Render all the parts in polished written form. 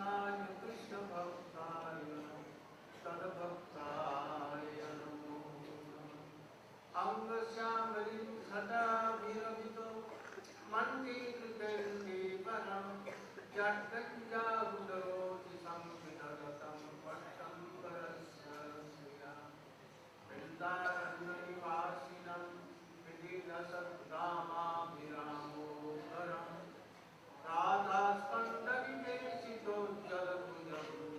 कृष्णाय कृष्ण भक्ताय तद्भक्ताय नमो नमः। अंग श्यामली सदा विरमितो मन्त्रीकृते वरं जट्कञ्जारुदरोति संविदगतं पट्टं करस्य श्रिया वृन्दारण्यनिवासिनं विधिलसद्धामाभिरामोदरं राधास्कन्दविवेशितो जलभुजगो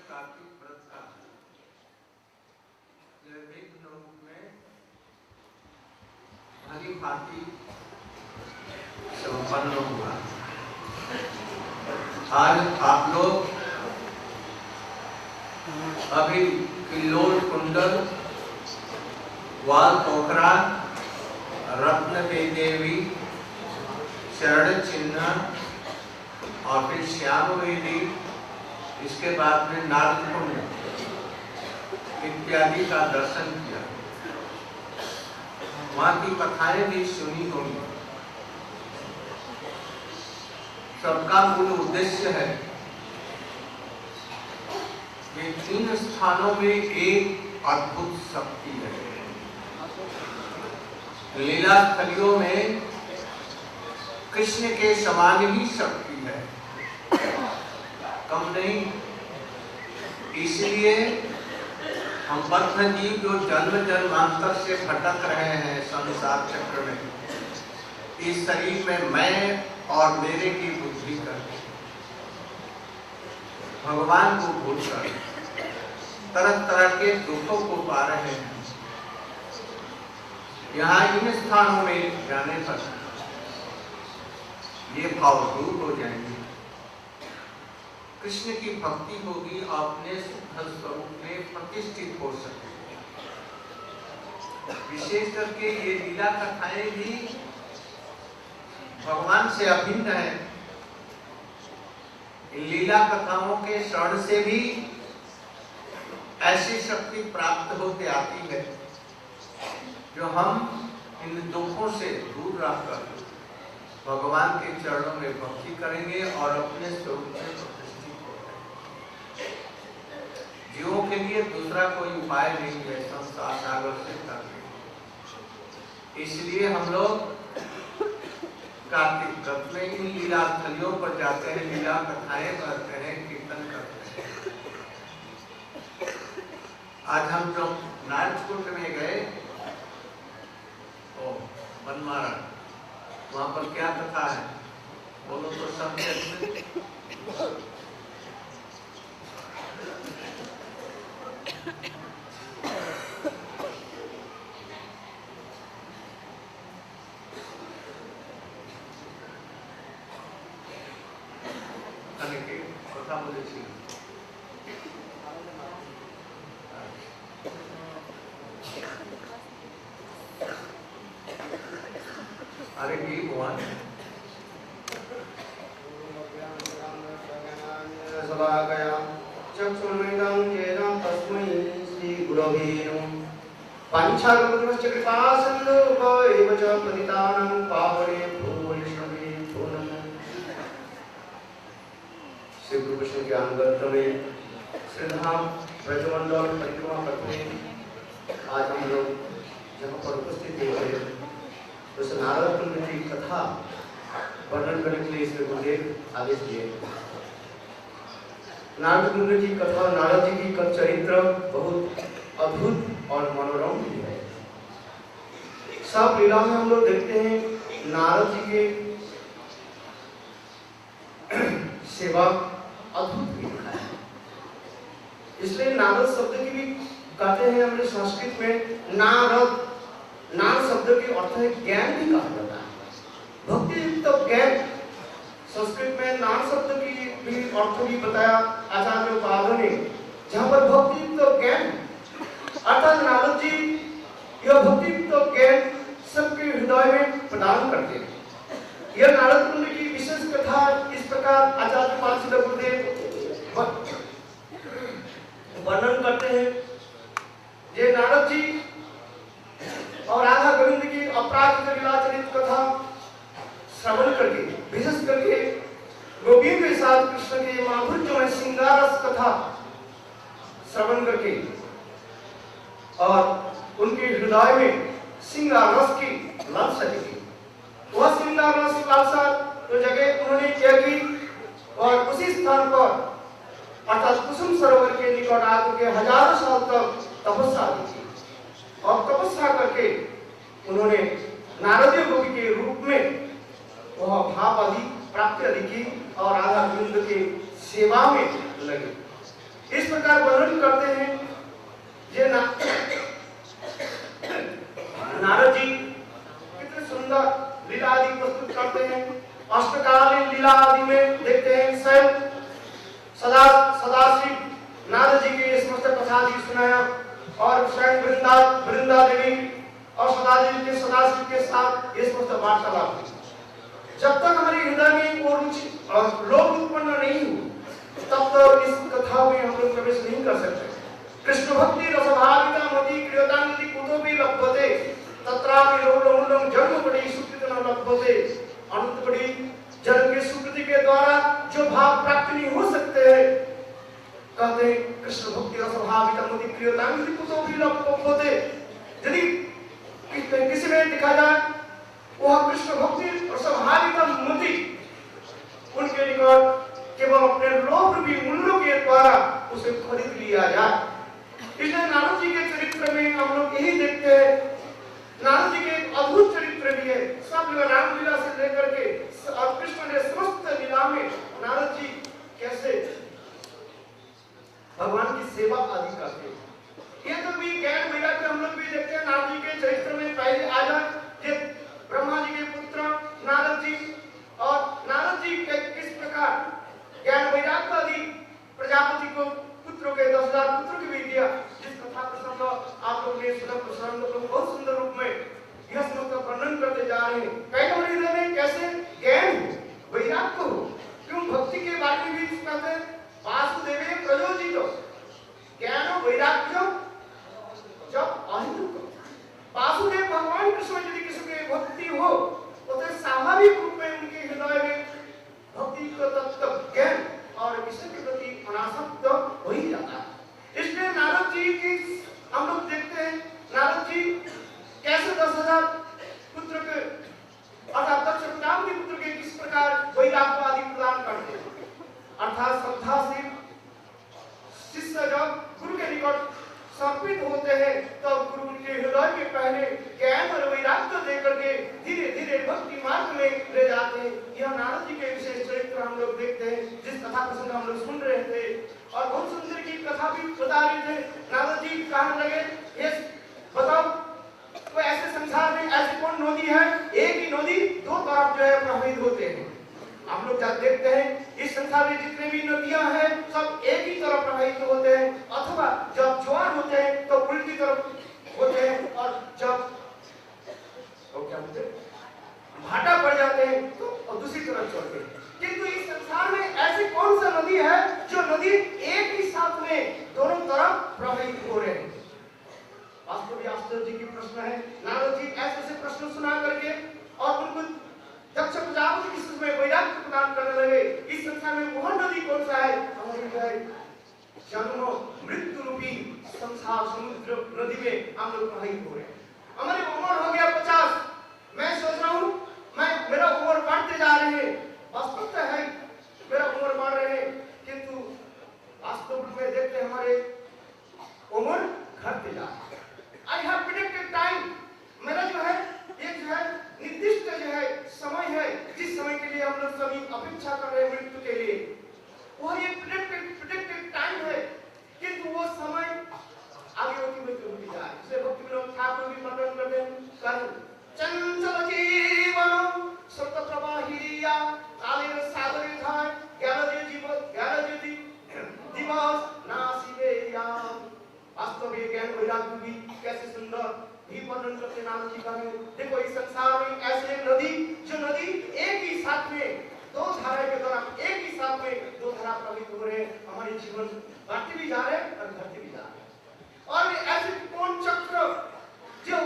कार्तिक व्रत का निर्विघ्न रूप में भली भांति संपन्न हुआ। आज आप लोग अभी किल्लोल कुंडल, वाल पोखरा, रत्न देवी, शरण चिन्ह और फिर श्याम वेदी, इसके बाद में नारद कुंड इत्यादि का दर्शन किया। वहां की कथाएं भी सुनी होंगी। सबका मूल उद्देश्य है कि 3 स्थानों में एक अद्भुत शक्ति है। लीला स्थलियों में कृष्ण के समान ही शक्ति है, कम नहीं। इसलिए हम बद्ध जीव जो जन्म जन्मांतर से भटक रहे हैं संसार चक्र में, इस शरीर में मैं और मेरे की बुद्धि कर भगवान को भूलकर तरह तरह के दुखों को पा रहे हैं। यहाँ इन स्थानों में जाने पर ये भाव दूर हो जाएंगे, कृष्ण की भक्ति होगी, अपने शुद्ध स्वरूप में प्रतिष्ठित हो सकेंगे। विशेष करके ये लीला कथाएं भी भगवान से अभिन्न है। इन लीला कथाओं के श्रवण से भी ऐसी शक्ति प्राप्त होते आती है जो हम इन दुखों से दूर रहकर भगवान के चरणों में भक्ति करेंगे और अपने स्वरूप में प्रतिष्ठित हो जाएंगे। जीवों के लिए दूसरा कोई उपाय नहीं है संसार सागर से करने। इसलिए हम लोग कार्तिक व्रत में इन लीला स्थलियों पर जाते हैं, लीला कथाएं करते हैं, कीर्तन करते हैं। आज हम जब नारद कुंड में गए बनमारा, वहां पर क्या कथा है बोलो तो संक्षेप में। कथा बोले अरे की भगवान चक्षुर्मिदं येन तस्मै श्री गुरवे नमः। पंचाकल्पतरुश्च कृपासिन्धु एव च पतितानां पावनेभ्यो वैष्णवेभ्यो नमः। श्री गुरु वैष्णव ज्ञान ग्रंथ में श्रीधाम ब्रजमंडल परिक्रमा करते हैं। आज हम लोग जहाँ पर उपस्थित हुए तो नारद कुंड की कथा वर्णन करने के लिए इसमें गुरुदेव आदेश दिए। नारद कुंड की कथा, नारद जी की चरित्र बहुत अद्भुत और मनोरम भी है। सब लीला में हम लोग देखते हैं नारद जी के सेवा अद्भुत भी है। इसलिए नारद शब्द की भी कहते हैं हमारे संस्कृत में नारद। नारद शब्द के अर्थ है ज्ञान भी कहा जाता है, भक्ति युक्त ज्ञान। संस्कृत में नारद शब्द की भौतिक भी अर्थ भी बताया आचार्य उपाध्याय ने, जहाँ पर भक्ति तो ज्ञान अर्थात नारद जी यह भक्ति तो ज्ञान सबके हृदय में प्रदान करते हैं। यह नारद कुंड की विशेष कथा इस प्रकार आचार्य पालसिद्ध गुरुदेव वर्णन करते हैं। ये नारद जी और राधा गोविंद की अपराध लीला चरित कथा श्रवण करके, विशेष करके गोपियों के साथ कृष्ण के माधुर्यमय श्रृंगार रस कथा श्रवण करके और उनके हृदय में श्रृंगार रस की लालसा जगी। वह श्रृंगार रस की लालसा तो जगह उन्होंने क्या की और उसी स्थान पर अर्थात कुसुम सरोवर के निकट आकर के हजारों साल तक तपस्या की और तपस्या करके उन्होंने नारदीय गोपी के रूप में वह भाव आदि प्राप्ति आदि की और राधा गोविंद के सेवा में लगे। इस प्रकार वर्णन करते हैं ये नारद जी कितने सुंदर लीला आदि प्रस्तुत करते हैं। अष्टकालीन लीला आदि में देखते हैं स्वयं सदाशिव नारद जी के समस्त कथा आदि सुनाया और स्वयं वृंदा देवी और सदाशिव के साथ ये समस्त वार्तालाप हुई। जब तक हमारे हृदय में वो रुचि और लोभ उत्पन्न नहीं हो तब तक इस कथा में हम लोग प्रवेश नहीं कर सकते। कृष्ण भक्ति रसभाविता मति क्रियतांति कुतोपि लभ्यते तत्रापि लोलम जन्म पड़ी सुकृत न लभ्यते। अनंत पड़ी जन्म की सुकृति के द्वारा जो भाव प्राप्त नहीं हो सकते हैं, कहते हैं कृष्ण भक्ति रसभाविता मति क्रियतांति कुतोपि लभ्यते। यदि किसी में देखा जाए वह कृष्ण भक्ति रसभाविता मति उनके निकट केवल अपने लोभ रूपी मूल्यों के द्वारा उसे खरीद लिया जाए। इसलिए नारद जी के चरित्र में हम लोग यही देखते हैं। नारद जी के एक अद्भुत चरित्र भी है। सब रामलीला से लेकर के और कृष्ण ने समस्त लीला में नारद जी कैसे भगवान की सेवा आदि करते हैं। ये तो भी ज्ञान वैराग्य हम लोग भी देखते हैं नारद जी के चरित्र में। पहले आ जाए ब्रह्मा जी के पुत्र नारद जी और नारद जी किस प्रकार ज्ञान वैराग्य आदि प्रजापति को पुत्रों के 10,000 पुत्र की भी दिया, जिस कथा प्रसंग आप लोग ने सुना। प्रसंग को बहुत सुंदर रूप में यह समस्त वर्णन करते जा रहे हैं। कई हृदय में कैसे ज्ञान वैराग्य हो। क्यों भक्ति के बारे में भी कहते हैं वासुदेवे प्रयोजितो ज्ञान वैराग्य जब अहितुक। वासुदेव भगवान कृष्ण यदि किसी के भक्ति हो तो स्वाभाविक रूप में उनके हृदय में भक्ति का तत्व ज्ञान और विषय के प्रति अनासक्त हो ही जाता है। इसलिए नारद जी की हम लोग देखते हैं नारद जी कैसे 10,000 पुत्र के अर्थात दक्ष प्रजापति के पुत्र के किस प्रकार वैराग्य आदि प्रदान करते हैं। अर्थात श्रद्धा से शिष्य जब गुरु के निकट समर्पित होते हैं तब गुरु के हृदय में पहले ज्ञान और वैराग्य देकर के धीरे धीरे भक्ति मार्ग में ले जाते हैं। यह नारद जी के विशेष चरित्र हम लोग देखते हैं, जिस कथा प्रसंग हम लोग सुन रहे थे और बहुत सुंदर की कथा भी बता रहे थे। नारद जी कहने लगे ये बताओ कोई ऐसे संसार में ऐसी कौन नदी है, एक ही नदी दो तरफ जो है प्रवाहित होते हैं। आप लोग जब देखते हैं इस संसार में जितने भी नदियां हैं सब एक ही तरफ प्रवाहित होते हैं, अथवा जब ज्वार होते हैं तो उल्टी तरफ होते हैं और जब तो क्या होते हैं भाटा पड़ जाते हैं तो दूसरी तरफ चलते हैं। किंतु इस संसार में ऐसी कौन सा नदी है जो नदी एक ही साथ में दोनों तरफ प्रवाहित हो रहे हैं। वास्तव में आश्चर्य जी की प्रश्न है। नारद जी ऐसे प्रश्न सुना करके और उनको दक्ष प्रजापति की सुध में वैराग्य प्रदान करने लगे। इस संसार में वह नदी कौन सा है, हमारी जन्म मृत्यु रूपी संसार समुद्र नदी में हम लोग प्रवाहित हो रहे हैं। हमारी उम्र हो गया 50, मैं सोच रहा हूँ मेरा उम्र बढ़ते जा रहे हैं। वास्तव है मेरा उम्र बढ़ रहे हैं, किंतु वास्तव में देखते हमारे उम्र घटते जा रहे हैं। आई हैव प्रेडिक्टेड टाइम, मेरा जो है एक जो है निर्दिष्ट जो है समय है जिस समय के लिए हम लोग सभी अपेक्षा कर रहे हैं मृत्यु के लिए, वह एक प्रेडिक्टेड टाइम है, किंतु वो समय आगे होती हुई जा रही है। इसलिए भक्ति विनोद ठाकुर भी वर्णन करते हैं चंचल जीवन सप्त प्रवाहिया कालीन सागरे धाय ज्ञान जीव वास्तव में ज्ञान वैराग्य भी कैसे सुंदर भी वर्णन करते नारद जी का है। देखो इस संसार में ऐसे नदी जो नदी एक ही साथ में दो धारा के द्वारा एक ही साथ में दो धारा प्रवाहित हो रहे हैं, हमारे जीवन बढ़ते भी जा रहे हैं और घटते भी जा रहे हैं। और ऐसे कौन चक्र जो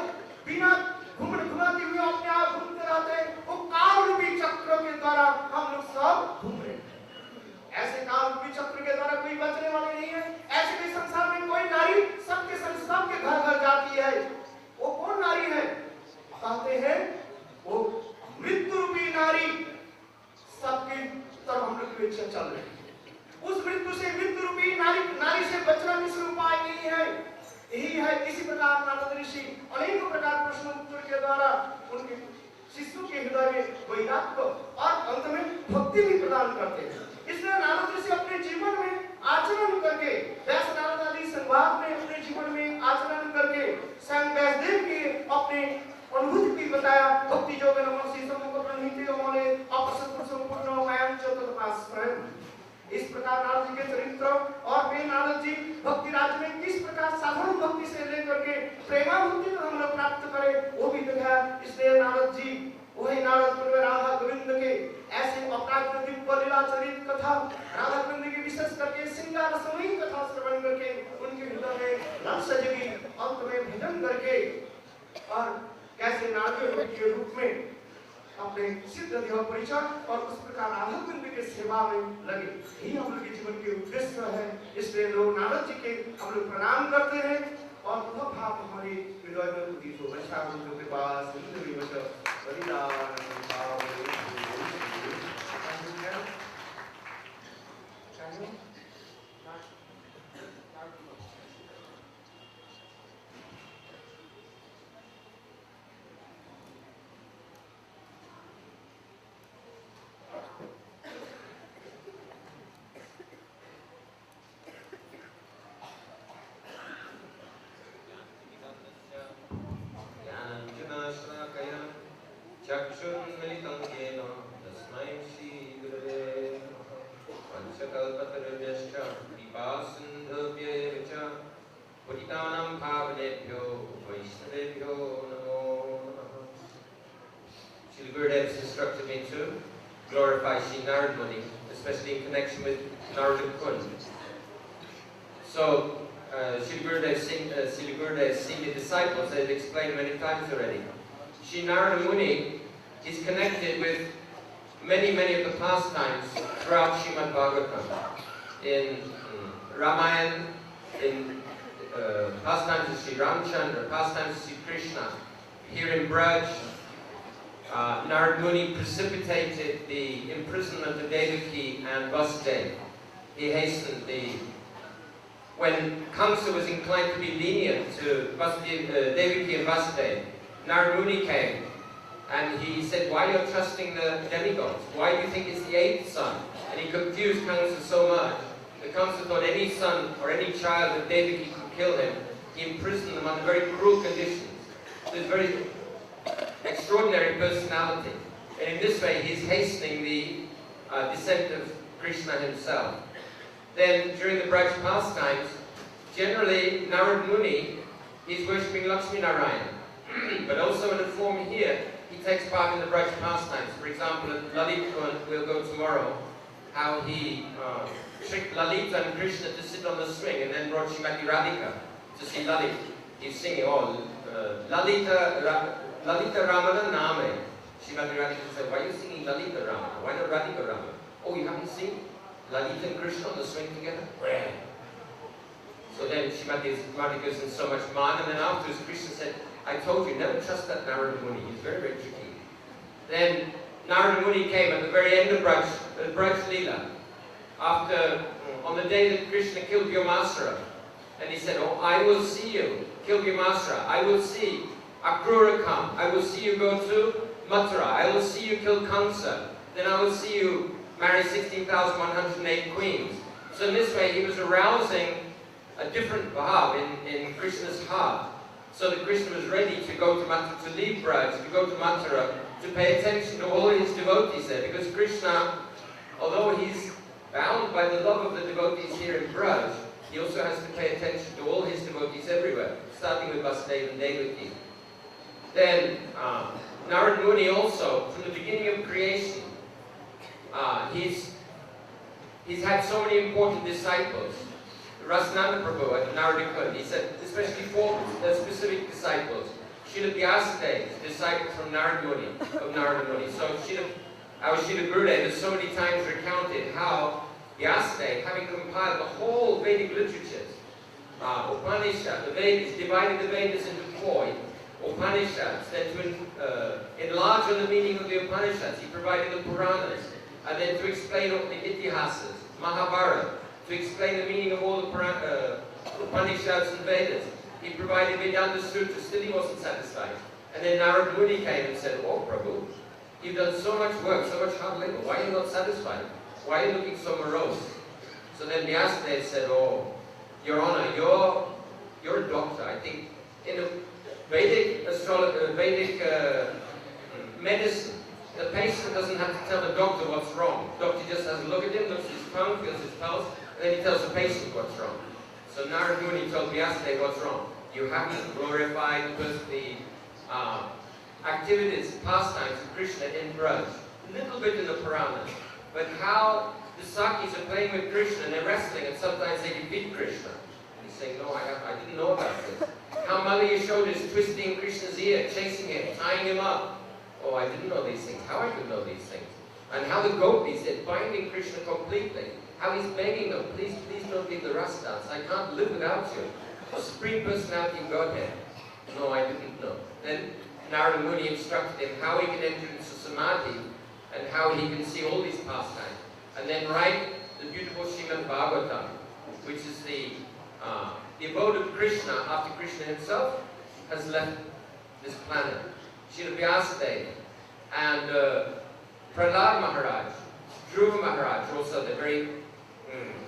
बिना घुमाते हुए अपने आप घूमते रहते हैं, वो काल रूपी चक्र के द्वारा हम लोग सब घूम रहे हैं। ऐसे काल रूपी चक्र के द्वारा कोई बचने वाले नहीं है। ऐसे भी संसार में कोई नारी सबके संसार के घर घर जाती है, वो कौन नारी है? कहते हैं वो मृत्यु रूपी नारी सबके तरफ हम लोग की इच्छा चल रही है। उस मृत्यु से मृत्यु रूपी नारी से बचना किसी उपाय नहीं है। यही है इसी प्रकार नारद ऋषि अनेक प्रकार प्रश्न उत्तर के द्वारा उनके शिष्यों के हृदय में वैराग्य और अंत में भक्ति भी प्रदान करते हैं। इसलिए नारद ऋषि अपने जीवन में आचरण करके व्यास नारद आदि संवाद में अपने जीवन में आचरण करके स्वयं व्यासदेव के अपने अनुभूति भी बताया। भक्ति योग नमः शीशम को प्रणीति मोले अपसत्व संपूर्ण मायं चतुर्पाश्रयम्। इस प्रकार नारद जी के चरित्र और वे नारद जी भक्ति राज में किस प्रकार साधारण भक्ति से लेकर के प्रेमाभक्ति को हम लोग प्राप्त करें वो भी दिखाया। इसलिए नारद जी वही नारद पूर्व राधा गोविंद के ऐसे अपराध दिव्य लीला चरित कथा राधा गोविंद की विशेष करके श्रृंगार समय कथा श्रवण करके उनके हृदय में रस जगी, अंत में भजन करके और कैसे नारद के रूप में अपने सिद्ध देह परिचय और उस प्रकार राधा गोविंद के सेवा में लगे। यही हम लोग के जीवन के उद्देश्य है। इसलिए लोग नारद जी के हम लोग प्रणाम करते हैं और वह भाव हमारे हृदय में उदित हो। अच्छा गुरु के पास हिंदू बचा बलिदान भाव चक्षुन्मिलितं येन तस्मै श्रीगुरवे नमः। पंचकल्पतरुभ्यश्च कृपासिन्धुभ्येव च पतितानां पावनेभ्यो वैष्णवेभ्यो नमो नमः। Srila Gurudev has instructed me to glorify Sri Narad Muni, especially in connection with Narada Kund. So, Srila Gurudev's senior disciples, they've explained many times already. Sri Narada Muni is connected with many of the pastimes throughout Srimad Bhagavatam. In Ramayana, in pastimes of Sri Ramchandra, pastimes of Sri Krishna. Here in Braj, Narada Muni precipitated the imprisonment of Devaki and Vasudeva. He hastened when Kamsa was inclined to be lenient to Devaki and Vasudeva, Narada Muni came and he said, why are you trusting the demigods? Why do you think it's the 8th son? And he confused Kamsa so much that Kamsa thought any son or any child of Devaki could kill him. He imprisoned them under very cruel conditions. So it's very extraordinary personality. And in this way he's hastening the descent of Krishna himself. Then during the Braj pastimes, generally Narada Muni, he's worshipping Lakshmi Narayana. But also in a form here, he takes part in the Braj pastimes. For example, at Lalit Kund, we'll go tomorrow, how he tricked Lalita and Krishna to sit on the swing and then brought Srimati Radhika to see Lalit. He's singing, Lalita Ramana Name. Srimati Radhika said, why are you singing Lalita Ramana? Why not Radhika Ramana? Oh, you haven't seen Lalita and Krishna on the swing together? So then Srimati Radhika is in so much man, and then afterwards Krishna said, I told you, never trust that Narada Muni. He's very, very tricky. Then Narada Muni came at the very end of Braj Leela, after, on the day that Krishna killed Vyomasura. And he said, oh, I will see you kill Vyomasura. I will see Akrura come. I will see you go to Mathura. I will see you kill Kamsa. Then I will see you marry 16,108 queens. So in this way, he was arousing a different bhav in Krishna's heart. So that Krishna was ready to go to Mathura, to leave Braj, to go to Mathura, to pay attention to all his devotees there. Because Krishna, although he's bound by the love of the devotees here in Braj, he also has to pay attention to all his devotees everywhere, starting with Vasudeva and Devaki. Then Narad Muni also, from the beginning of creation, he's had so many important disciples. Rasananda Prabhu at Narada Kund, he said, especially 4 specific disciples. Srila Vyasadeva, disciple from Narada Muni, So our Srila Gurudev has so many times recounted how Vyasadeva, having compiled the whole Vedic literatures, Upanishad, the Vedas, divided the Vedas into 4 Upanishads, then to enlarge on the meaning of the Upanishads, he provided the Puranas, and then to explain all the Itihasas, Mahabharata, to explain the meaning of all the Upanishads and Vedas. He provided Vedanta Sutras, still he wasn't satisfied. And then Narad Muni came and said, "Oh Prabhu, you've done so much work, so much hard labor, why are you not satisfied? Why are you looking so morose?" So then Vyasadeva said, "Oh, Your Honor, you're a doctor. I think in a Vedic medicine, the patient doesn't have to tell the doctor what's wrong. The doctor just has a look at him, looks at his tongue, feels his pulse, and then he tells the patient what's wrong." So Narad Muni told Vyasadeva what's wrong. You haven't glorified the activities, pastimes of Krishna in Braj. A little bit in the Puranas. But how the Sakis are playing with Krishna and they're wrestling and sometimes they defeat Krishna. And he's saying, "No, I didn't know about this." How Mala Yashoda is twisting Krishna's ear, chasing him, tying him up. "Oh, I didn't know these things." How I could know these things? And how the gopis, they're binding Krishna completely. How he's begging them, "Please, please don't leave the Ras dance. I can't live without you." The Supreme Personality of Godhead. "No, I didn't know." Then Narada Muni instructed him how he can enter into samadhi and how he can see all these pastimes. And then write the beautiful Srimad Bhagavatam, which is the abode of Krishna after Krishna himself has left this planet. Srila Vyasadeva and Prahlad Maharaj, Dhruva Maharaj, also they're very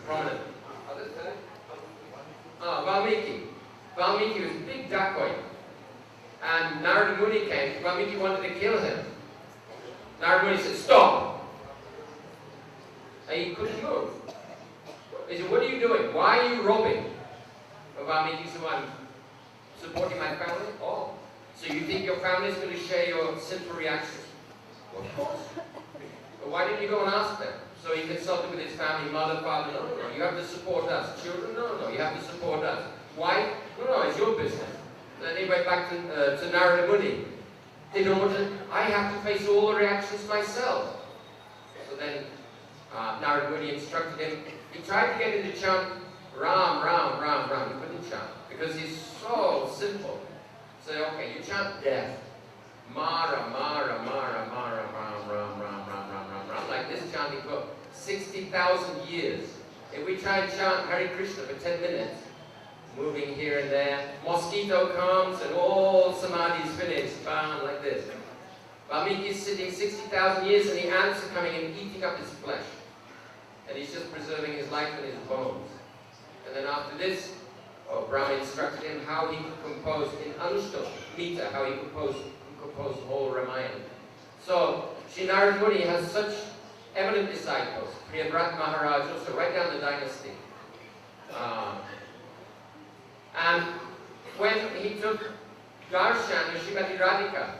prominent. Valmiki. Valmiki was a big dacoit. And Narada Muni came. Valmiki wanted to kill him. Narada Muni said, "Stop!" And he couldn't move. He said, "What are you doing? Why are you robbing?" Valmiki said, "I'm supporting my family." "Oh, so you think your family is going to share your sinful reactions?" "Well, of course." "But why didn't you go and ask them?" So he consulted with his family, mother, father. "No, no, no, you have to support us." "Children?" "No, no, you have to support us." "Why?" "No, no, it's your business." Then he went back to Narada Muni. "They don't want to, I have to face all the reactions myself." So then Narada Muni instructed him. He tried to get him to chant Ram, Ram, Ram, Ram. He couldn't chant because he's so simple. So, okay, you chant death. Mara, Mara, Mara, Mara, Ram, Ram, Ram, Ram, Ram, Ram, Ram. Like this chanting for 60,000 years. If we try and chant Hare Krishna for 10 minutes, moving here and there, mosquito comes and all samadhi is finished, bam, like this. Valmiki is sitting 60,000 years and the ants are coming and eating up his flesh. And he's just preserving his life and his bones. And then after this, Brahma instructed him how he could compose in Anushtam, Mita, how he could compose the whole Ramayana. So, Sri Narada Muni has such eminent disciples. Priyavrat Maharaj, also right down the dynasty. And when he took Darshan of Srimati Radhika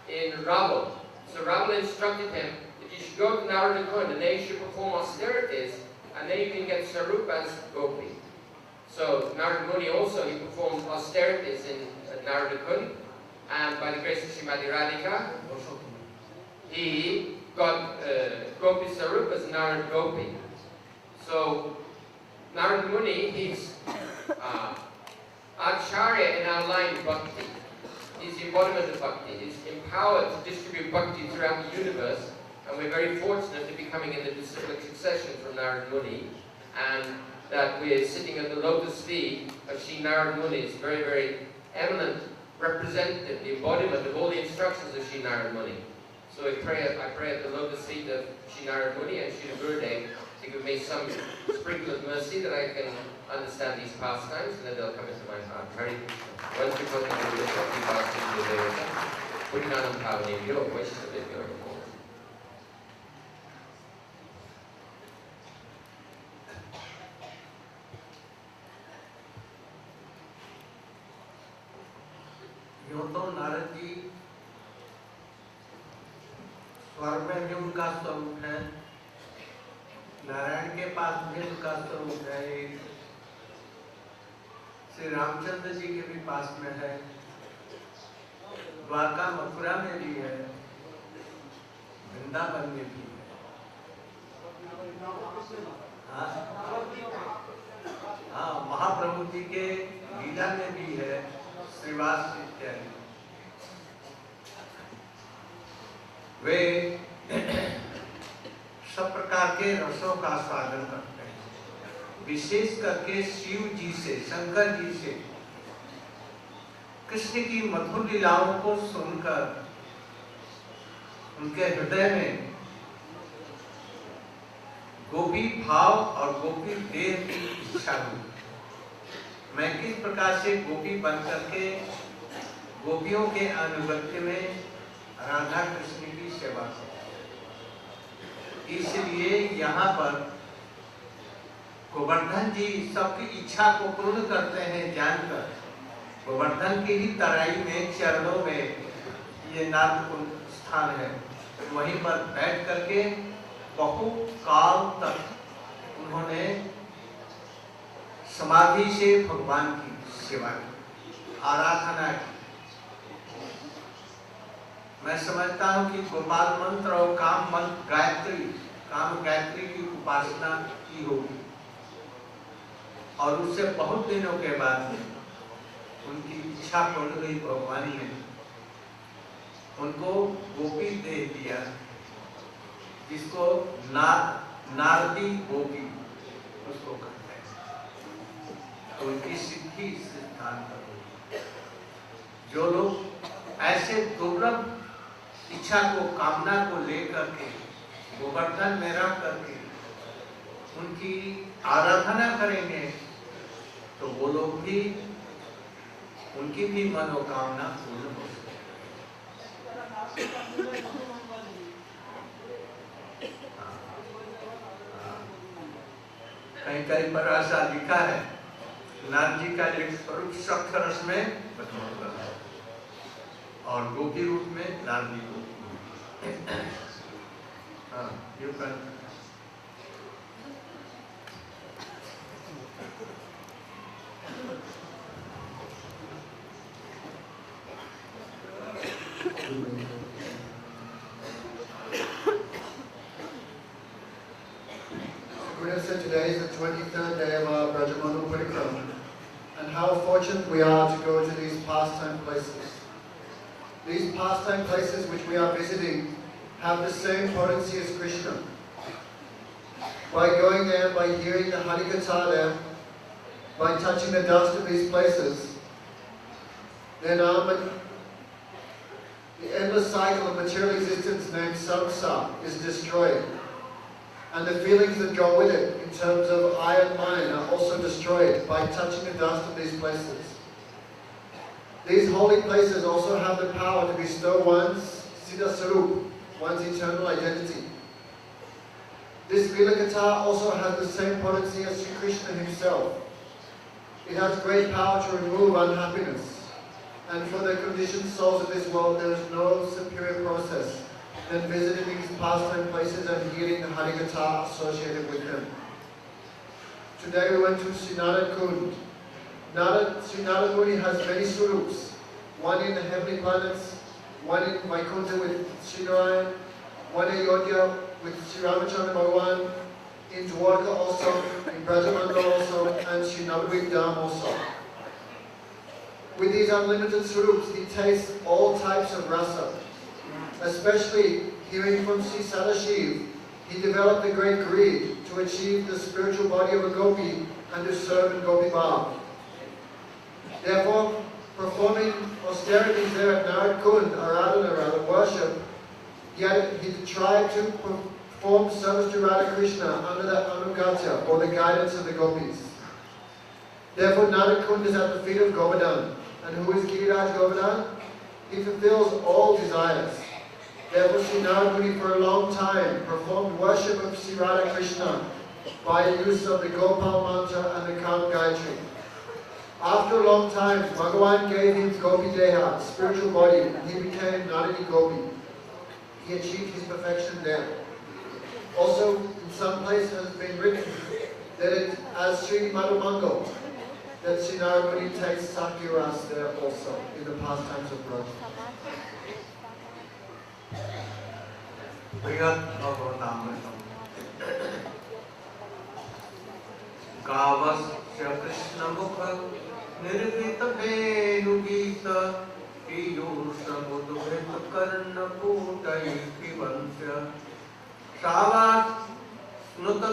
in Raval, so Raval instructed him that you should go to Narada Kund and then you should perform austerities and then you can get Sarupa's Gopi. So Narada Muni also, he performed austerities in Narada Kund, and by the grace of Srimati Radhika, he got Gopi Sarupa's Narada Gopi. So Narada Muni, he's Acharya in our line of Bhakti. He's the embodiment of Bhakti. He's empowered to distribute Bhakti throughout the universe, and we're very fortunate to be coming in the disciplic succession from Narada Muni, and that we're sitting at the lotus feet of Sri Narada Muni. It's very, very eminent representative, the embodiment of all the instructions of Sri Narada Muni. So I pray at the lotus feet of Sri Narada Muni and Sri Gurudev to give me some sprinkle of mercy that I can understand these pastimes and then they'll come into my heart. Hare Krishna. Once before the Guru, Purinanam Pavanebhyo, Vaishnavebhyo. यूं तो नारद जी स्वर्ग में भी उनका स्वरूप है, नारायण के पास भी उनका स्वरूप है, श्री रामचंद्र जी के भी पास में है, द्वारका मथुरा में भी है, वृंदावन में भी है। हाँ, महाप्रभु जी के लीला में भी है, श्रीवास इत्यादि। वे सब प्रकार के रसों का स्वादन करते हैं, विशेष करके शिव जी से, शंकर जी से कृष्ण की मधुर लीलाओं को सुनकर उनके हृदय में गोपी भाव और गोपी देह की इच्छा हुई। मैं किस प्रकार से गोपी बन करके गोपियों के अनुगत्य में राधा कृष्ण की सेवा करूं। इसलिए यहाँ पर गोवर्धन जी सबकी इच्छा को पूर्ण करते हैं जानकर, गोवर्धन की ही तराई में चरणों में ये नाथ स्थान है, वहीं पर बैठ करके बहु काल तक उन्होंने समाधि से भगवान की सेवा की, आराधना की। मैं समझता हूं कि गोपाल मंत्र और काम मंत्र गायत्री, काम गायत्री की उपासना की होगी और उससे बहुत दिनों के बाद उनकी इच्छा पूर्ण हुई, भगवान ने उनको गोपी दे दिया, जिसको नारदी गोपी उसको कहते हैं। तो उनकी सिद्धि इस स्थान पर हुई। जो लोग ऐसे दुर्लभ इच्छा को, कामना को लेकर के गोवर्धन में रह करके उनकी आराधना करेंगे तो वो लोग भी, उनकी भी मनोकामना पूर्ण हो सकती है। कहीं कहीं पर ऐसा लिखा है, नाथ जी का एक स्वरूप सख्त रस में बदलता है और गोपी रूप में नारदी रूप में। हाँ, ये today is the 23rd day of our Brajamanu Parikrama, and how fortunate we are to go to these pastime places. These pastime places which we are visiting have the same potency as Krishna. By going there, by hearing the Harikatha there, by touching the dust of these places, then the endless cycle of material existence named samsara is destroyed. And the feelings that go with it in terms of I and mine are also destroyed by touching the dust of these places. These holy places also have the power to bestow one's Siddha Sarup, one's eternal identity. This Lila Katha also has the same potency as Sri Krishna himself. It has great power to remove unhappiness. And for the conditioned souls of this world, there is no superior process than visiting these pastime places and hearing the Harikatha associated with them. Today we went to Srinarad Kund. Srinarad Muni has many swarups, one in the heavenly planets, one in Vaikuntha with Srinarayan, one in Ayodhya with Sri Ramachandra Bhagavan, in Dwarka also, in Brajamandala also, and Sri Navadvip Dham also. With these unlimited swarups, he tastes all types of rasa. Especially hearing from Sri Sadashiv, he developed a great greed to achieve the spiritual body of a gopi and to serve in Gopi Bhav. Therefore, performing austerities there at Narad Kund, Aradhana rather, worship, he tried to perform service to Radha Krishna under the Anugatya, or the guidance of the gopis. Therefore, Narad Kund is at the feet of Govardhan. And who is Giriraj Govardhan? He fulfills all desires. Therefore, Sri Narad Muni for a long time performed worship of Sri Radha Krishna by the use of the Gopal mantra and the Kam Gayatri. After a long time, Bhagavan gave him Gopi Deha, spiritual body, and he became Naradi Gopi. He achieved his perfection there. Also, in some places it has been written that it, as Sri Madhumangal, that Sri Narada Muni takes Sakya Ras there also, in the pastimes of Brahma. गावस्य Krishna मुख निर्वित भेनु गीत पीयूष मुदुभित कर्ण पूटई पिबंस्य श्रावास स्नुत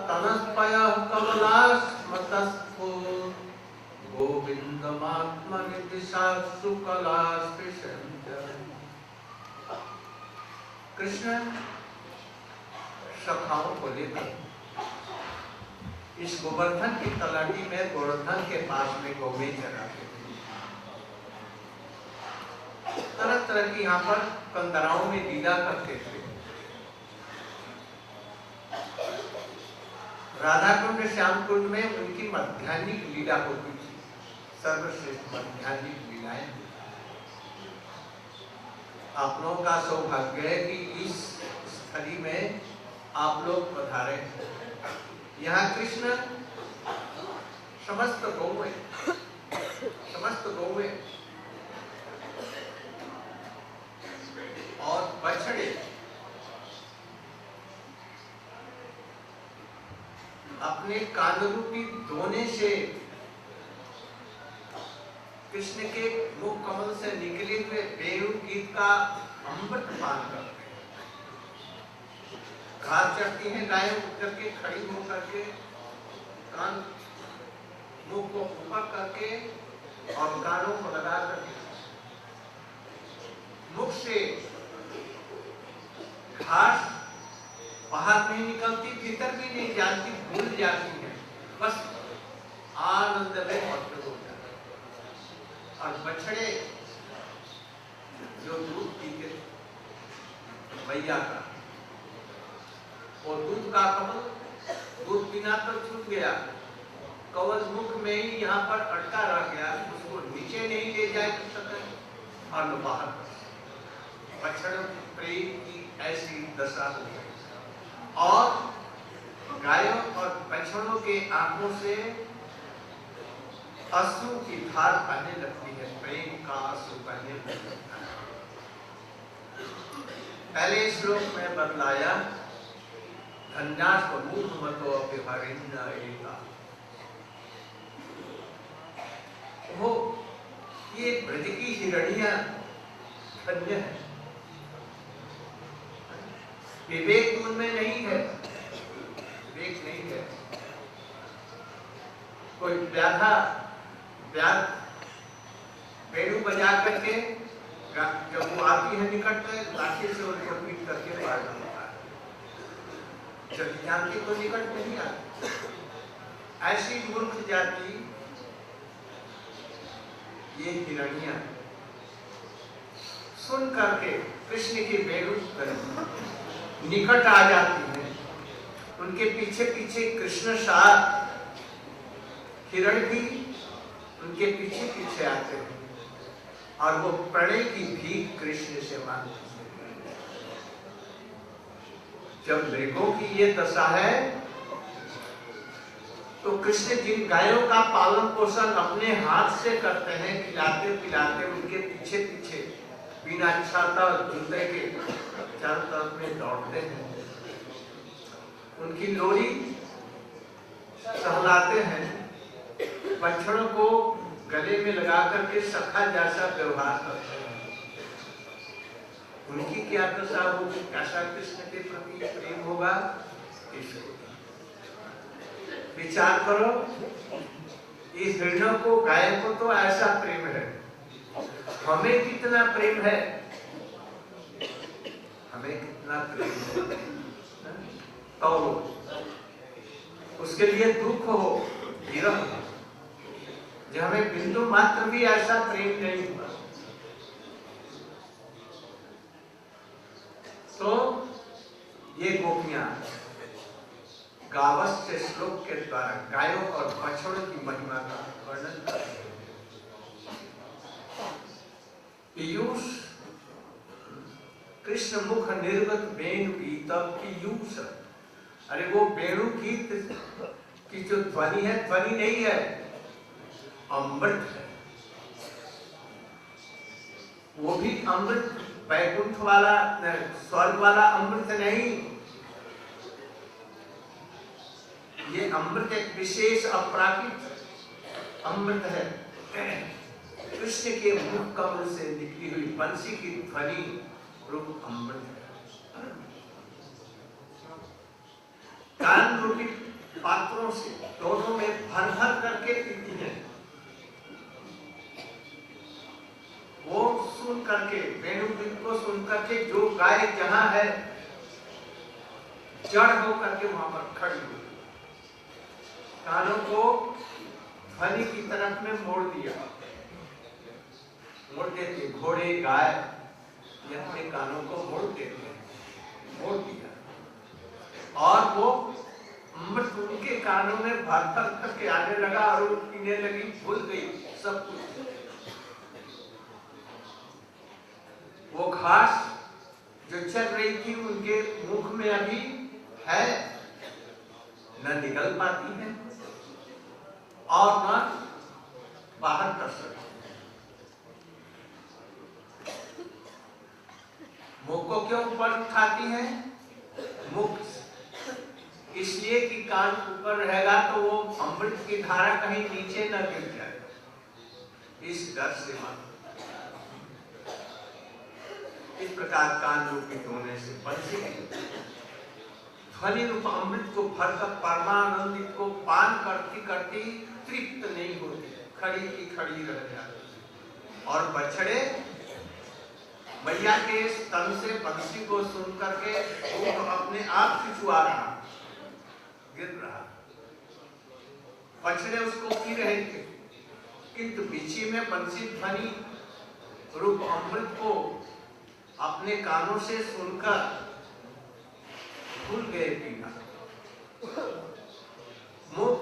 तनस्पय कमलास्मतस्फो गोविंदमात्मनि दिशासु कलास्पृशन्त्य। कृष्ण सखाओं को लेकर इस गोवर्धन की तलाटी में गोवर्धन के पास में गौवें चराते थे। तरह तरह की यहाँ पर कंदराओं में लीला करते थे। राधा कुंड श्याम कुंड में उनकी मध्याह्निक लीला होती थी, सर्वश्रेष्ठ मध्याह्निक लीलाएं। आप लोगों का सौभाग्य है कि इस स्थली में आप लोग पधारे हैं। यहाँ कृष्ण समस्त गौएं और बछड़े अपने कानरूपी दोने से कृष्ण के मुख कमल से निकले हुए वेणु गीत का अमृत पान करते हैं। घास चढ़ती हैं गायें उठ करके खड़ी होकर के कान मुख को ऊपर करके और कानों को लगा करके मुख से घास बाहर नहीं निकलती, भीतर भी नहीं जाती, भूल जाती है, बस आनंद में मस्त हो जाती है। और बछड़े जो दूध पीते मैया का, और दूध का कमल, दूध पीना तो छूट गया, कवच मुख में ही यहाँ पर अटका रह गया, उसको नीचे नहीं ले जाए सके और न बाहर। बछड़ों की प्रेम की ऐसी दशा हो गई और गायों और बछड़ों के आंखों से अश्रु की धार बहने लगती है, प्रेम का अश्रु बहने लगता है। पहले श्लोक में बतलाया धन्यास मूर्धमतो अभिहरिण्य एका। वो ये ब्रज की हिरणियां धन्य है, विवेक उनमें नहीं है, विवेक नहीं है। कोई व्याधा वेणु बजा करके जब वो आती है निकट में, लाठी से उनको पीट करके मार डालता है। जब जानती को निकट नहीं आती। ऐसी मूर्ख जाति ये हिरणियां सुन करके कृष्ण की वेणु निकट आ जाती है। उनके पीछे पीछे कृष्ण साथ हिरण भी उनके पीछे पीछे आते हैं और वो प्रणय की भीख कृष्ण से मांगते हैं। जब मृगों की ये दशा है तो कृष्ण जिन गायों का पालन पोषण अपने हाथ से करते हैं, खिलाते पिलाते, उनके पीछे पीछे बिना छाता जूते के चारों तरफ में दौड़ते हैं, उनकी लोरी सहलाते हैं, बछड़ों को गले में लगा करके सखा जैसा व्यवहार करते हैं। उनकी क्या दशा होगी, कैसा कृष्ण के प्रति प्रेम होगा, इसको विचार करो। इस हिरणों को, गाय को तो ऐसा प्रेम है, हमें कितना प्रेम है, हमें कितना प्रेम है। तो उसके लिए दुख हो, विरह हो, जो हमें बिंदु मात्र भी ऐसा प्रेम नहीं हुआ। तो ये गोपियां गावस्य श्लोक के द्वारा गायों और बछड़ों की महिमा का वर्णन करते हैं। कृष्ण मुख निर्गत वेणु गीत पीयूष। अरे वो वेणु गीत की जो ध्वनि है, ध्वनि नहीं है, अमृत है। वो भी अमृत वैकुंठ वाला, स्वर्ग वाला अमृत नहीं। ये अमृत एक विशेष अपराकृत अमृत है। कृष्ण के मुख कमल से निकली हुई बंसी की ध्वनि रूप अमृत है। कान रूपी पात्रों से दोनों में भर भर करके पीती है। वो सुन करके, वेणुगीत को सुन करके जो गाय जहां है, जड़ हो करके वहां पर खड़ी हुई, कानों को ध्वनि की तरफ में मोड़ दिया। मोड़ देते घोड़े गाय ये अपने कानों को मोड़ देते हैं, मोड़ दिया और वो अमृत उनके कानों में भर भर करके आने लगा और वो पीने लगी, भूल गई सब कुछ। वो घास जो चल रही थी उनके मुख में अभी है, न निकल पाती है और न बाहर कर सकती। मुख को क्यों ऊपर उठाती है? मुख इसलिए कि कान ऊपर रहेगा तो वो अमृत की धारा कहीं नीचे न गिर जाए, इस डर से मानो। इस प्रकार कान रूपी होने से बंसी ध्वनि रूप अमृत को भरकर परमानंदित को पान करती करती तृप्त नहीं होती, खड़ी की खड़ी रह जाती। और बछड़े मैया के स्तन से बंसी को सुन करके वो अपने आप खिंचवा रहा, गिर रहा। बछड़े उसको पी रहे थे, किंतु बीच में बंसी ध्वनि रूप अमृत को अपने कानों से सुनकर भूल गए पीना। मुख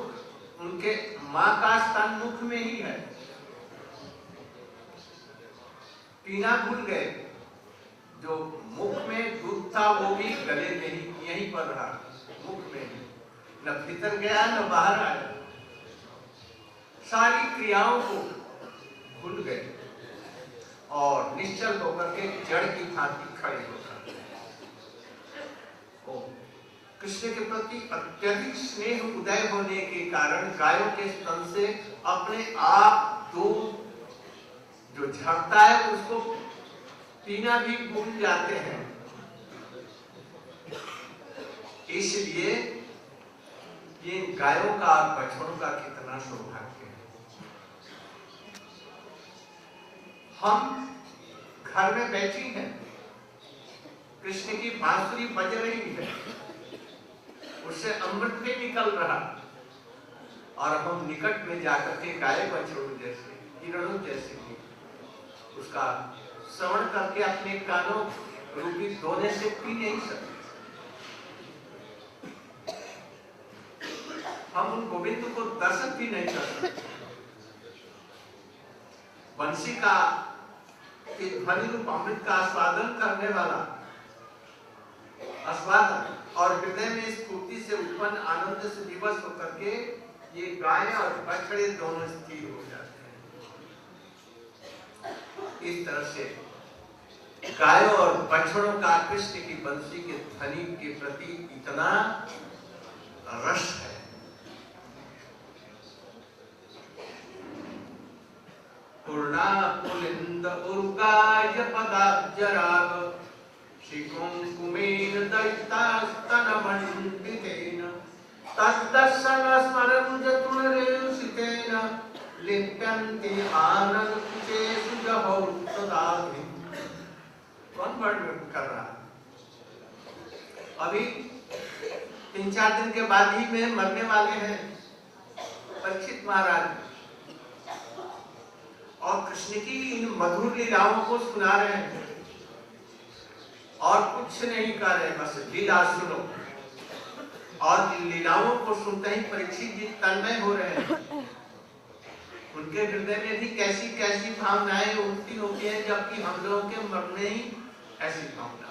उनके मां का स्थान मुख में ही है, पीना भूल गए। जो मुख में दूध था वो भी गले में ही यहीं पर रहा, मुख में ही, न भीतर गया न बाहर आया। सारी क्रियाओं को भूल गए और निश्चल होकर के जड़ की भांति खड़े होकर कृष्ण के प्रति अत्यधिक स्नेह उदय होने के कारण गायों के स्तन से अपने आप दूध जो झड़ता है उसको पीना भी भूल जाते हैं। इसलिए ये गायों का और बछड़ों का कितना सौभाग्य है। हम घर में बैठी हैं, कृष्ण की बांसुरी बज रही है, उससे अमृत भी निकल रहा और हम निकट में जाकर के गाय बछड़ों जैसे, हिरणों जैसे उसका श्रवण करके अपने कानों रूपी धोने से पी नहीं सकते। हम उन गोविंद को दर्शन भी नहीं कर सकते। बंसी का ध्वनि रूप अमृत का आस्वादन करने वाला आस्वादन और हृदय में स्फूर्ति से उत्पन्न आनंद से विवश होकर के ये गाय और बछड़े दोनों स्थिर हो जाते हैं। इस तरह से गायों और बछड़ों का कृष्ण की बंसी के ध्वनि के प्रति इतना रस है। पूर्णा पुलिंद उर्गाय पदाब्जराग श्रीकुंकुमेन दैत्यास्तनमण्डितेन तद्दर्शन स्मरं जतुलरेषितेन लिप्यन्ति आनन्दकुचेषु जहौ तदाधि। कौन वर्णन कर रहा है? अभी 3-4 दिन के बाद ही में मरने वाले हैं परीक्षित महाराज और कृष्ण की इन मधुर लीलाओं को सुना रहे हैं और कुछ नहीं कर रहे, बस लीला सुनो। और इन लीलाओं को सुनते ही परीक्षित जी तन्मय हो रहे हैं। उनके हृदय में भी कैसी कैसी भावनाएं उठती होती हैं, जबकि हम लोगों के मन में ही ऐसी भावना।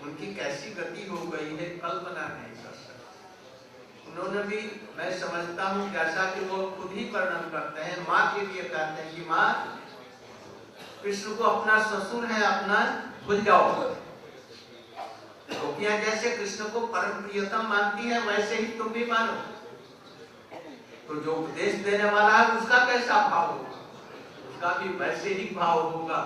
उनकी कैसी गति हो गई है कल्पना नहीं कर सकते। उन्होंने भी, मैं समझता हूँ, जैसा कि वो खुद ही वर्णन करते हैं, माँ के लिए कहते हैं कि माँ कृष्ण को अपना ससुर है, अपना भूल जाओ। गोपियां जैसे कृष्ण को परम प्रियतम मानती है, वैसे ही तुम भी मानो। तो जो उपदेश देने वाला है उसका कैसा भाव होगा, उसका भी वैसे ही भाव होगा।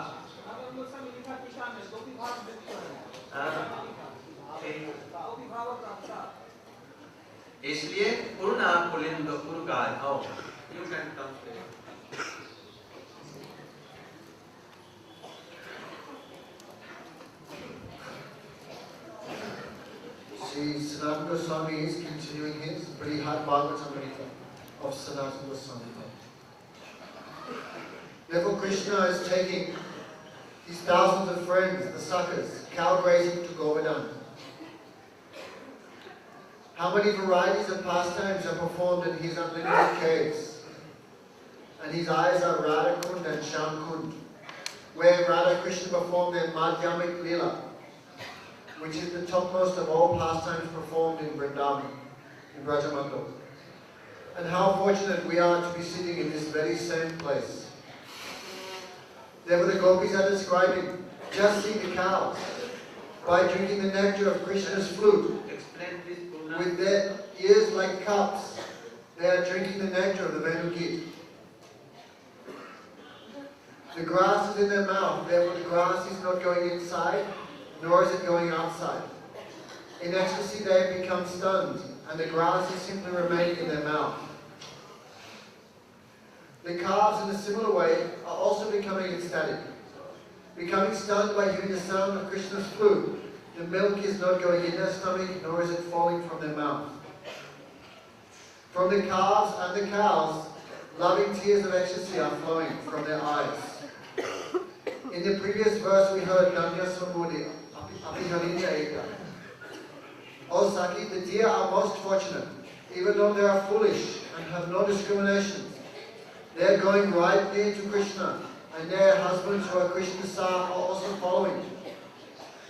इसलिए पूर्ण पुलिंद पुरगाय हो। You can translate. See, Sanatana Goswami is continuing his Brihad Bhagavatamrita of Sanatana Goswami. Therefore, Krishna is taking his thousands of friends, the Sakas, cow grazing to Govardhan. How many varieties of pastimes are performed in his unlimited caves? And his eyes are Radha Kund and Sham Kund, where Radha Krishna performed their Madhyamik Leela, which is the topmost of all pastimes performed in Vrindavan, in Brajamandal. And how fortunate we are to be sitting in this very same place. Therefore the gopis are describing, just see the cows, by drinking the nectar of Krishna's flute, Explain this, Purna. with their ears like cups, they are drinking the nectar of the Venugit. The grass is in their mouth, therefore the grass is not going inside, nor is it going outside. In ecstasy they have become stunned, and the grass is simply remaining in their mouth. The calves in a similar way are also becoming ecstatic. Becoming stunned by hearing the sound of Krishna's flute, the milk is not going in their stomach, nor is it falling from their mouth. From the calves and the cows, loving tears of ecstasy are flowing from their eyes. In the previous verse we heard Nanya Samudi, Apiharinya Eka. O Saki, the deer are most fortunate, even though they are foolish and have no discriminations. They are going right near to Krishna, and their husbands who are Krishna's Sa are also following.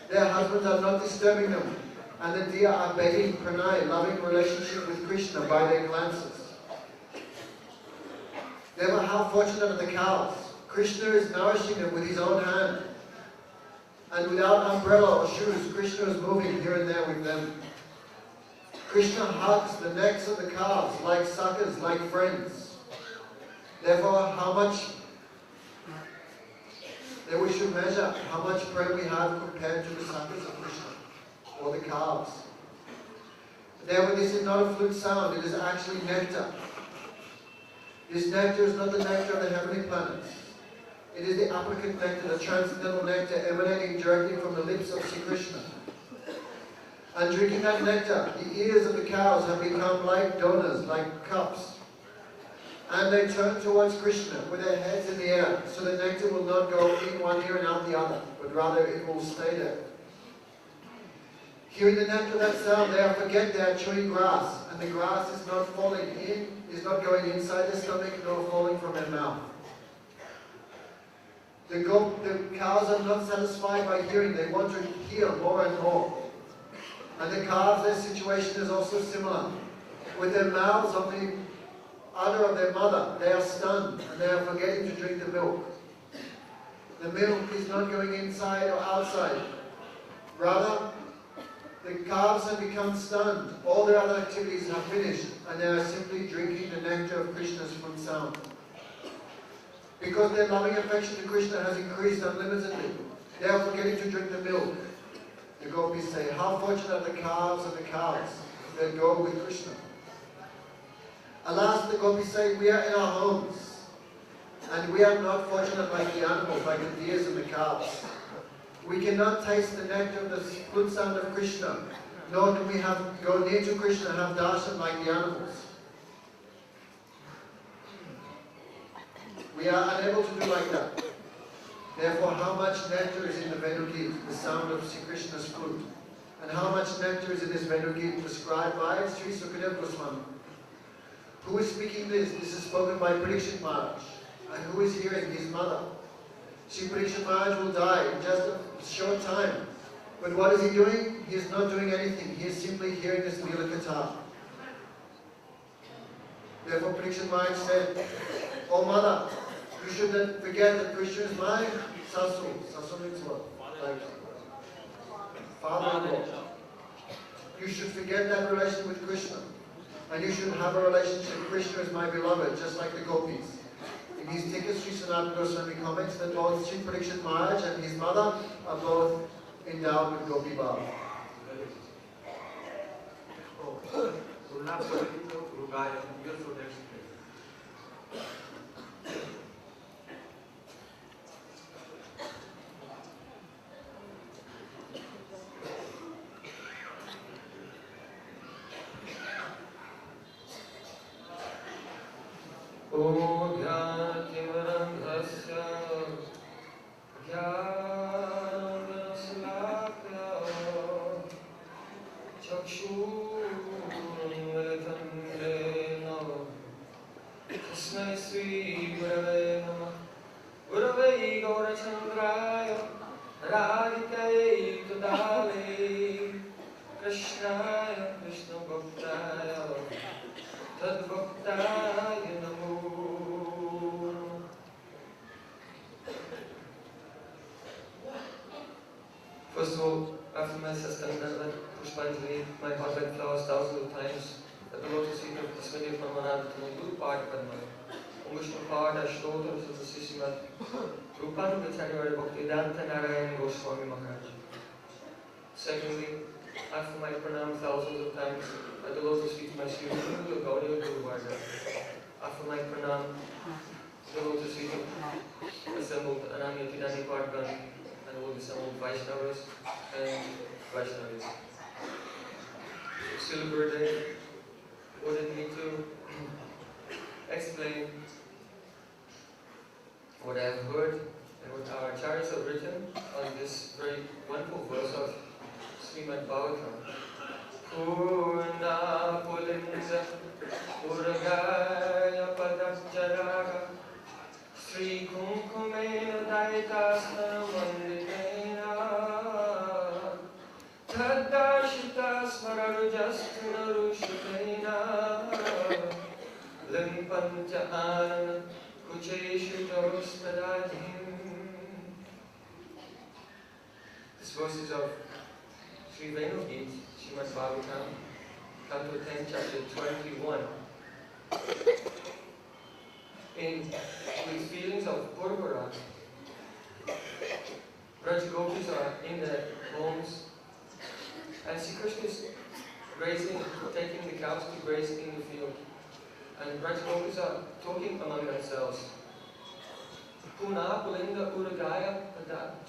Their husbands are not disturbing them, and the deer are begging pranay, loving relationship with Krishna by their glances. Therefore, how fortunate are the cows. Krishna is nourishing them with his own hand. And without umbrella or shoes, Krishna is moving here and there with them. Krishna hugs the necks of the calves like suckers, like friends. Therefore, how much that we should measure how much prem we have compared to the suckers of Krishna, or the calves. Therefore, this is not a flute sound, it is actually nectar. This nectar is not the nectar of the heavenly planets. It is the applicant nectar, the transcendental nectar emanating directly from the lips of Sri Krishna. And drinking that nectar, the ears of the cows have become like donors, like cups. And they turn towards Krishna with their heads in the air, so the nectar will not go in one ear and out the other, but rather it will stay there. Hearing the nectar, that sound, they forget they are chewing grass, and the grass is not falling in, is not going inside their stomach, nor falling from their mouth. The cows are not satisfied by hearing, they want to hear more and more. And the calves, their situation is also similar. With their mouths on the udder of their mother, they are stunned and they are forgetting to drink the milk. The milk is not going inside or outside. Rather, the calves have become stunned. All their other activities have finished and they are simply drinking the nectar of Krishna's fruit sound. Because their loving affection to Krishna has increased unlimitedly, they are forgetting to drink the milk. The gopis say, how fortunate are the calves and the cows that go with Krishna. Alas, the gopis say, we are in our homes, and we are not fortunate like the animals, like the deers and the calves. We cannot taste the nectar of the flute sound of Krishna, nor can we go near to Krishna and have darshan like the animals. We are unable to do like that. Therefore, how much nectar is in the Venugit, the sound of Sri Krishna's flute? And how much nectar is in this Venugit described by Sri Sukadeva Goswami? Who is speaking this? This is spoken by Parikshit Maharaj. And who is hearing? His mother. Sri Parikshit Maharaj will die in just a short time. But what is he doing? He is not doing anything. He is simply hearing this Leela Katha. Therefore, Parikshit Maharaj said, "Oh mother, you should not forget that Krishna is my sasu." Sasu means what? Like father-in-law. You should forget that relation with Krishna. And you should have a relationship. Krishna is my beloved, just like the gopis. In his tickets, Sri Sanatana Goswami comments that both Sri Parikshit Maharaj and his mother are both endowed with Gopi Bhav. First of all, after my Saskandana, Pushpanjali, my heart went flowers thousands of times at the lotus feet of Srimati Paramananda to my Guru Pad Padma. Vishnu Pad, Ashtotra, Sishimat, Rupan Vichari Bhaktivedanta Narayan Goswami Maharaj. Secondly, after my pranam thousands of times at the lotus feet of my Sri Guru Gaudiya Guru Varga. After my pranam, the lotus feet of assembled Ananya Tidani Padgan and all the assembled Vaishnavas and Vaishnavis. Srila Gurudev ordered me to explain what I have heard and what our acharyas have written on this very wonderful verse of Srimad Bhagavatam. Purna Pulinsa Uragaya Padakjaraga Sri Kumkumena Daitasana Manditena Tadashita Smararujastana Rushutena Limpancha Anana Kucheshu Dorustadajim. This verse is of Sri Venu Geet, Srimad Bhagavatam, Canto 10, Chapter 21. With feelings of Purvara, Braj Gopis are in their homes, and Sri Krishna is grazing, taking the cows to graze in the field. And Braj Gopis are talking among themselves. Puna Pulinga Uragaya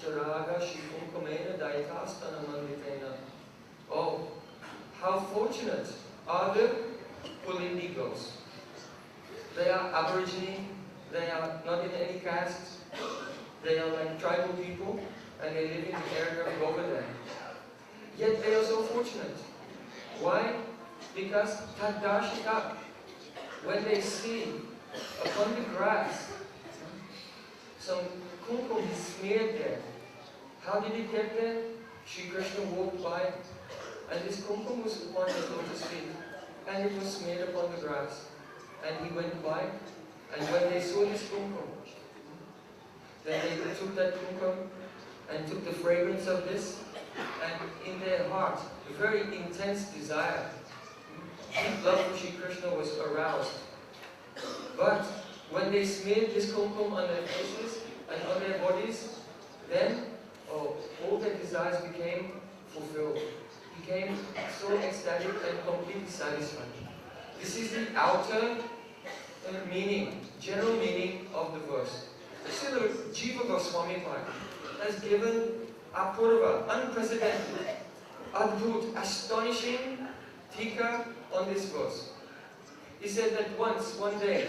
Jaraga Shifum Kamena Daitastana Manditena. Oh, how fortunate are the Pulindigos. They are Aborigine, they are not in any caste, they are like tribal people, and they live in the area of Govardhan. Yet they are so fortunate. Why? Because Tadashita, when they see upon the grass some kumkum is smeared there. How did it get there? Shri Krishna walked by, and this kumkum was upon his lotus feet, and it was smeared upon the grass. And he went by, and when they saw this kumkum, then they took that kumkum and took the fragrance of this, and in their heart, a very intense desire, deep love for Shri Krishna was aroused. But when they smeared this kumkum on their faces and on their bodies, then all their desires became fulfilled, became so ecstatic and completely satisfied. This is the outer meaning, general meaning of the verse. Srila Jiva Goswami has given apurva, unprecedented, adbhut, astonishing tika on this verse. He said that one day,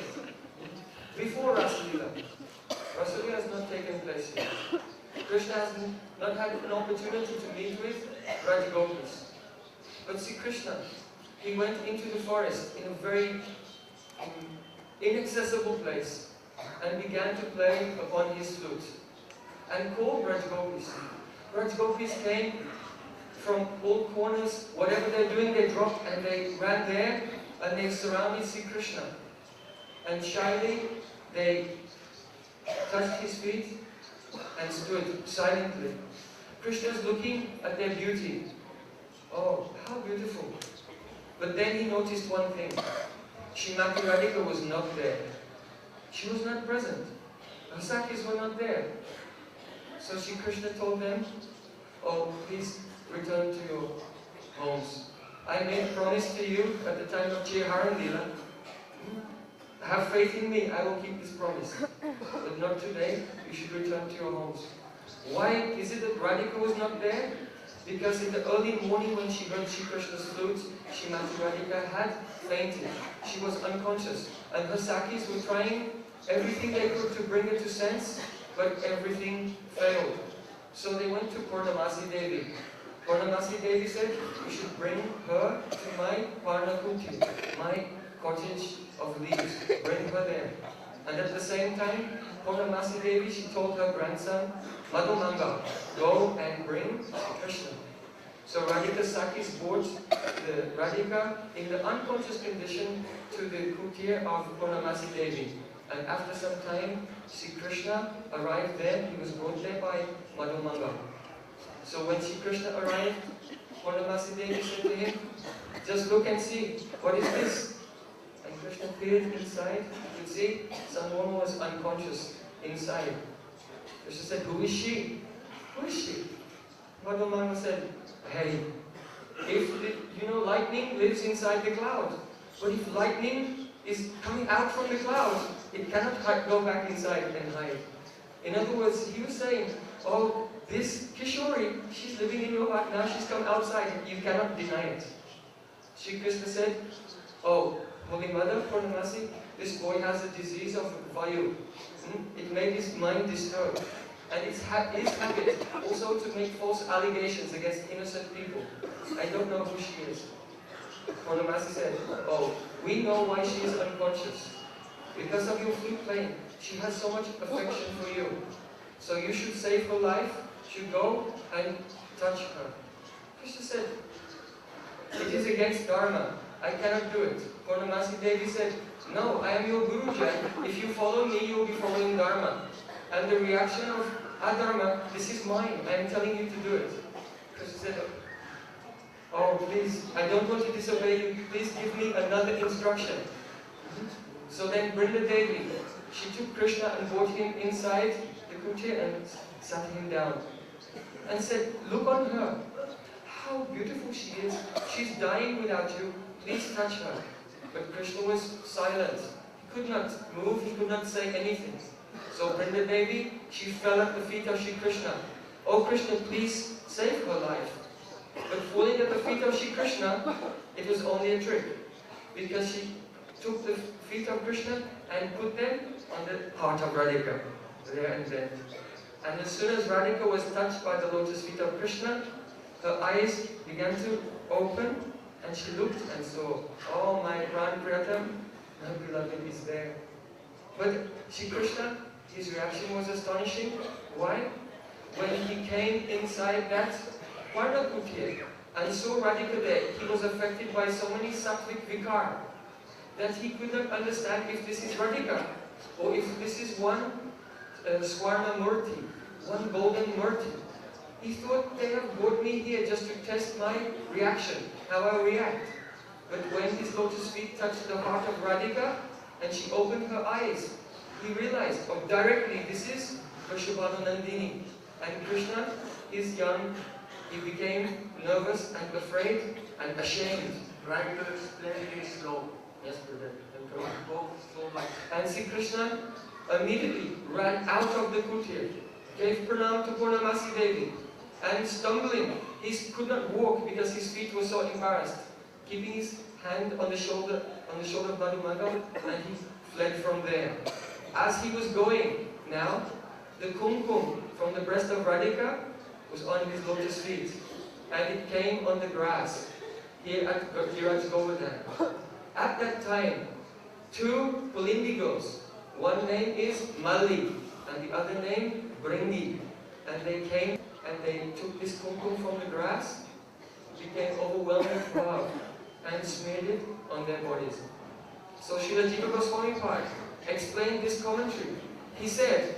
before Rasalila, Rasalila has not taken place yet. Krishna has not had an opportunity to meet with Braj Gopis. But see Krishna, he went into the forest in a very inaccessible place and began to play upon his flute and called Braj Gopis. Braj Gopis came from all corners, whatever they're doing, they dropped and they ran there and they surrounded Sri Krishna. And shyly, they touched his feet and stood silently. Krishna's looking at their beauty. Oh, how beautiful. But then he noticed one thing. Srimati Radhika was not there. She was not present. Her Sakhis were not there. So Sri Krishna told them, oh, please return to your homes. I made a promise to you at the time of Chiharan Lila. Have faith in me, I will keep this promise. But not today, you should return to your homes. Why is it that Radhika was not there? Because in the early morning when she heard Sri Krishna's flute, Srimati Radhika had fainted. She was unconscious. And her Sakhis were trying everything they could to bring her to sense, but everything failed. So they went to Purnamasi Devi. Purnamasi Devi said, you should bring her to my Parnakuti, my cottage of leaves. Bring her there. And at the same time, Purnamasi Devi, she told her grandson, Madhumanga, go and bring Krishna. So Radhika Sakhis brought the Radhika in the unconscious condition to the kutir of Purnamasi Devi. And after some time, Sri Krishna arrived there. He was brought there by Madhumanga. So when Sri Krishna arrived, Purnamasi Devi said to him, just look and see, what is this? And Krishna peered inside. You could see someone was unconscious inside. Krishna said, who is she? Who is she? Madhumanga said, hey, if lightning lives inside the cloud, but if lightning is coming out from the cloud, it cannot go back inside and hide. In other words, he was saying, oh, this Kishori, she's living in your heart, now she's come outside, you cannot deny it. Sri Krishna said, oh, Holy Mother, Purnamasi, this boy has a disease of Vayu. It made his mind disturbed. And it's his habit also to make false allegations against innocent people. I don't know who she is. Purnamasi said, oh, we know why she is unconscious. Because of your flute playing, she has so much affection for you. So you should save her life, should go and touch her. Krishna said, it is against Dharma. I cannot do it. Purnamasi Devi said, no, I am your Gurujan. If you follow me, you will be following Dharma. And the reaction of Adharma, this is mine. I am telling you to do it. Krishna said, oh, please, I don't want to disobey you. Please give me another instruction. So then Brinda Devi, she took Krishna and brought him inside the kutir and sat him down. And said, look on her. How beautiful she is. She's dying without you. Please touch her. But Krishna was silent. He could not move. He could not say anything. So Brinda Devi, she fell at the feet of Sri Krishna. Oh Krishna, please save her life. But falling at the feet of Sri Krishna, it was only a trick. Because she took the feet of Krishna and put them on the heart of Radhika. There and then. And as soon as Radhika was touched by the lotus feet of Krishna, her eyes began to open and she looked and saw, oh my Pran Priyatam, my beloved is there. But Sri Krishna, his reaction was astonishing. Why? When he came inside that Parnakutir and saw Radhika there, he was affected by so many sattvic vikar that he could not understand if this is Radhika or if this is one Swarna Murti, one golden Murti. He thought they have brought me here just to test my reaction, how I react. But when his lotus feet touched the heart of Radhika and she opened her eyes, he realized, oh, directly, this is Vrishabhanu Nandini. And Krishna is young. He became nervous and afraid and ashamed. Try to explain it slow. Yes, brother. Go so much. And Sri Krishna immediately ran out of the kutir, gave pranam to Purnamasi Devi, and stumbling, he could not walk because his feet were so embarrassed. Keeping his hand on the shoulder of Madhumanga, and he fled from there. As he was going, now, the kumkum from the breast of Radhika was on his lotus feet, and it came on the grass here at Govardhan. At that time, two Pulindigos, one name is Mali, and the other name Bringi, and they came and they took this kumkum from the grass became overwhelmed with love and smeared it on their bodies. So Srila Jiva Goswami Park explained this commentary. He said,